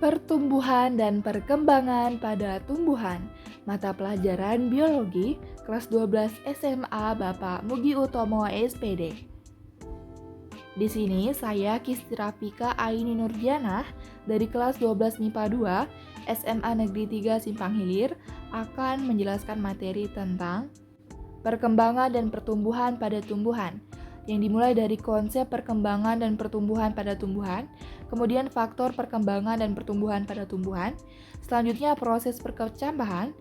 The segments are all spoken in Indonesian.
Pertumbuhan dan perkembangan pada tumbuhan. Mata pelajaran biologi kelas 12 SMA Bapak Mugi Utomo SPD. Di sini saya Kisti Rafika Aini Nurdianah dari kelas 12 MIPA 2 SMA Negeri 3 Simpang Hilir akan menjelaskan materi tentang perkembangan dan pertumbuhan pada tumbuhan, yang dimulai dari konsep perkembangan dan pertumbuhan pada tumbuhan, kemudian faktor perkembangan dan pertumbuhan pada tumbuhan, selanjutnya proses perkecambahan,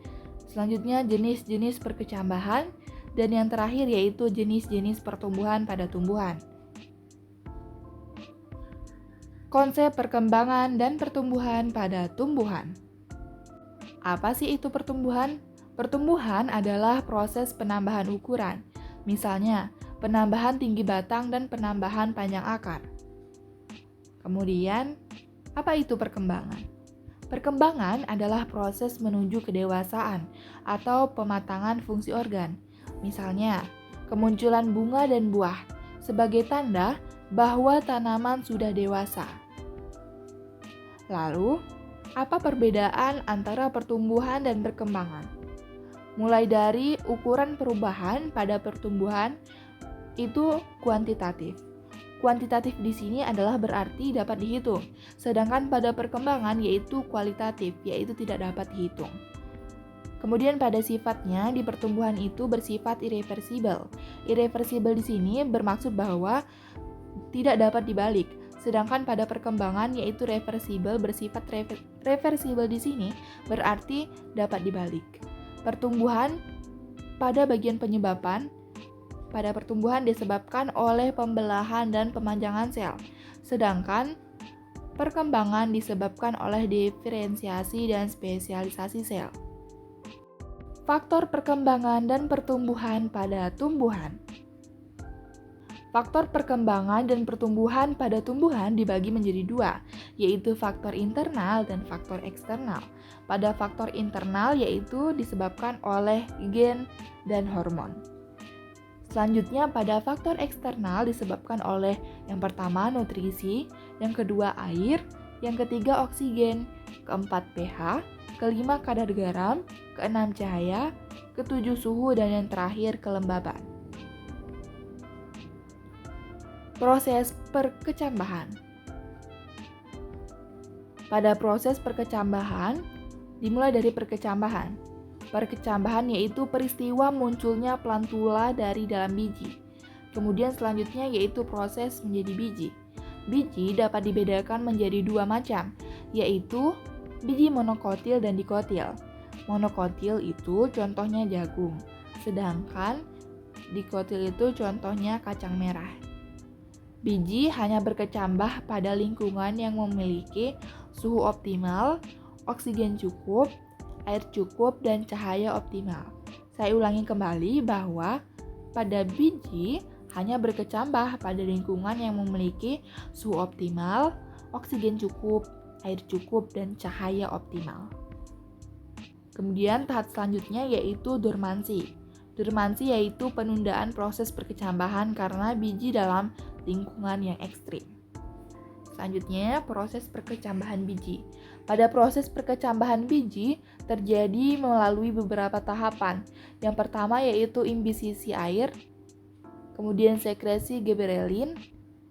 selanjutnya jenis-jenis perkecambahan, dan yang terakhir yaitu jenis-jenis pertumbuhan pada tumbuhan. Konsep perkembangan dan pertumbuhan pada tumbuhan. Apa sih itu pertumbuhan? Pertumbuhan adalah proses penambahan ukuran, misalnya penambahan tinggi batang dan penambahan panjang akar. Kemudian, apa itu perkembangan? Perkembangan adalah proses menuju kedewasaan atau pematangan fungsi organ. Misalnya, kemunculan bunga dan buah sebagai tanda bahwa tanaman sudah dewasa. Lalu, apa perbedaan antara pertumbuhan dan perkembangan? Mulai dari ukuran perubahan pada pertumbuhan itu kuantitatif. Kuantitatif di sini adalah berarti dapat dihitung, sedangkan pada perkembangan yaitu kualitatif, yaitu tidak dapat dihitung. Kemudian pada sifatnya di pertumbuhan itu bersifat irreversibel. Irreversibel di sini bermaksud bahwa tidak dapat dibalik, sedangkan pada perkembangan yaitu reversibel bersifat reversibel di sini berarti dapat dibalik. Pertumbuhan pada bagian penyebaban pada pertumbuhan disebabkan oleh pembelahan dan pemanjangan sel, sedangkan perkembangan disebabkan oleh diferensiasi dan spesialisasi sel. Faktor perkembangan dan pertumbuhan pada tumbuhan. Faktor perkembangan dan pertumbuhan pada tumbuhan dibagi menjadi dua, yaitu faktor internal dan faktor eksternal. Pada faktor internal yaitu disebabkan oleh gen dan hormon. Selanjutnya pada faktor eksternal disebabkan oleh yang pertama nutrisi, yang kedua air, yang ketiga oksigen, keempat pH, kelima kadar garam, keenam cahaya, ketujuh suhu, dan yang terakhir kelembaban. Proses perkecambahan. Pada proses perkecambahan dimulai dari perkecambahan. Perkecambahan yaitu peristiwa munculnya plantula dari dalam biji. Kemudian selanjutnya yaitu proses menjadi biji. Biji dapat dibedakan menjadi dua macam, yaitu biji monokotil dan dikotil. Monokotil itu contohnya jagung, sedangkan dikotil itu contohnya kacang merah. Biji hanya berkecambah pada lingkungan yang memiliki suhu optimal, oksigen cukup, air cukup, dan cahaya optimal. Saya ulangi kembali bahwa pada biji hanya berkecambah pada lingkungan yang memiliki suhu optimal, oksigen cukup, air cukup, dan cahaya optimal. Kemudian tahap selanjutnya yaitu dormansi. Dormansi yaitu penundaan proses perkecambahan karena biji dalam lingkungan yang ekstrim. Selanjutnya, proses perkecambahan biji. Pada proses perkecambahan biji terjadi melalui beberapa tahapan. Yang pertama yaitu imbisisi air, kemudian sekresi gibberellin,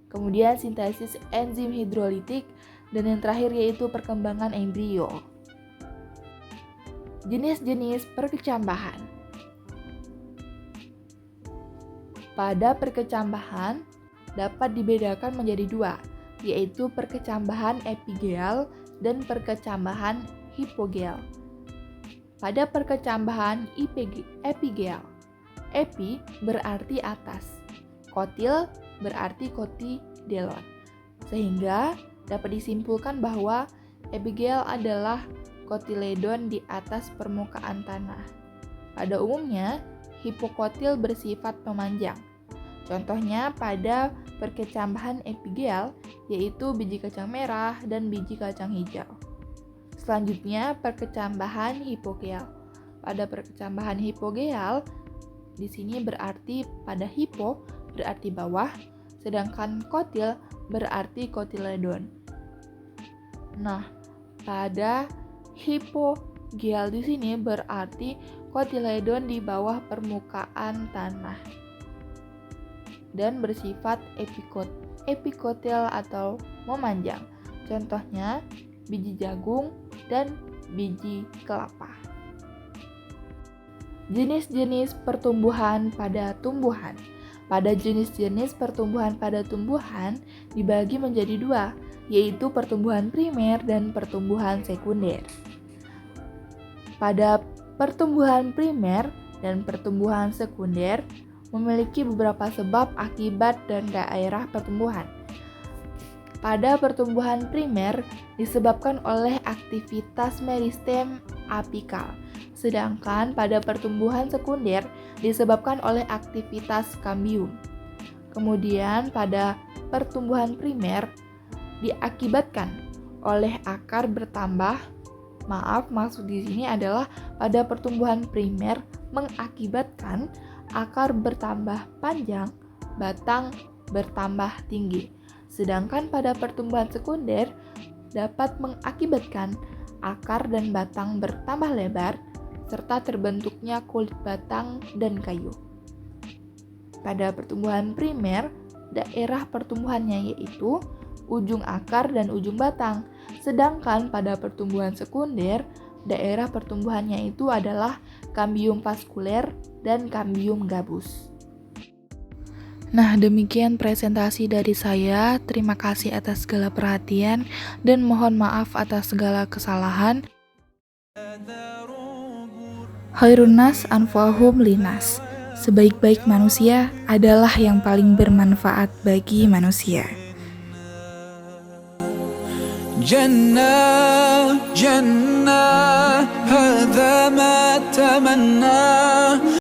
kemudian sintesis enzim hidrolitik, dan yang terakhir yaitu perkembangan embrio. Jenis-jenis perkecambahan. Pada perkecambahan dapat dibedakan menjadi dua, yaitu perkecambahan epigel dan perkecambahan hipogel. Pada perkecambahan epigel, epi berarti atas, kotil berarti kotidelon, sehingga dapat disimpulkan bahwa epigel adalah kotiledon di atas permukaan tanah. Pada umumnya, hipokotil bersifat pemanjang. Contohnya pada perkecambahan epigel yaitu biji kacang merah dan biji kacang hijau. Selanjutnya perkecambahan hipogel. Pada perkecambahan hipogel di sini berarti pada hipo berarti bawah, sedangkan kotil berarti kotiledon. Nah, pada hipogeal di sini berarti kotiledon di bawah permukaan tanah dan bersifat epikotel atau memanjang. Contohnya biji jagung dan biji kelapa. Jenis-jenis pertumbuhan pada tumbuhan. Pada jenis-jenis pertumbuhan pada tumbuhan dibagi menjadi dua, yaitu pertumbuhan primer dan pertumbuhan sekunder. Pada pertumbuhan primer dan pertumbuhan sekunder memiliki beberapa sebab, akibat, dan daerah pertumbuhan. Pada pertumbuhan primer disebabkan oleh aktivitas meristem apikal, sedangkan pada pertumbuhan sekunder disebabkan oleh aktivitas kambium. Kemudian pada pertumbuhan primer diakibatkan oleh akar bertambah. Maksud di sini adalah pada pertumbuhan primer mengakibatkan akar bertambah panjang, batang bertambah tinggi. Sedangkan pada pertumbuhan sekunder dapat mengakibatkan akar dan batang bertambah lebar serta terbentuknya kulit batang dan kayu. Pada pertumbuhan primer, daerah pertumbuhannya yaitu ujung akar dan ujung batang. Sedangkan pada pertumbuhan sekunder, daerah pertumbuhannya itu adalah kambium vaskuler dan kambium gabus. Nah, demikian presentasi dari saya. Terima kasih atas segala perhatian dan mohon maaf atas segala kesalahan. Khairun nas anfa'uhum linnas. Sebaik-baik manusia adalah yang paling bermanfaat bagi manusia. جنة هذا ما تمنى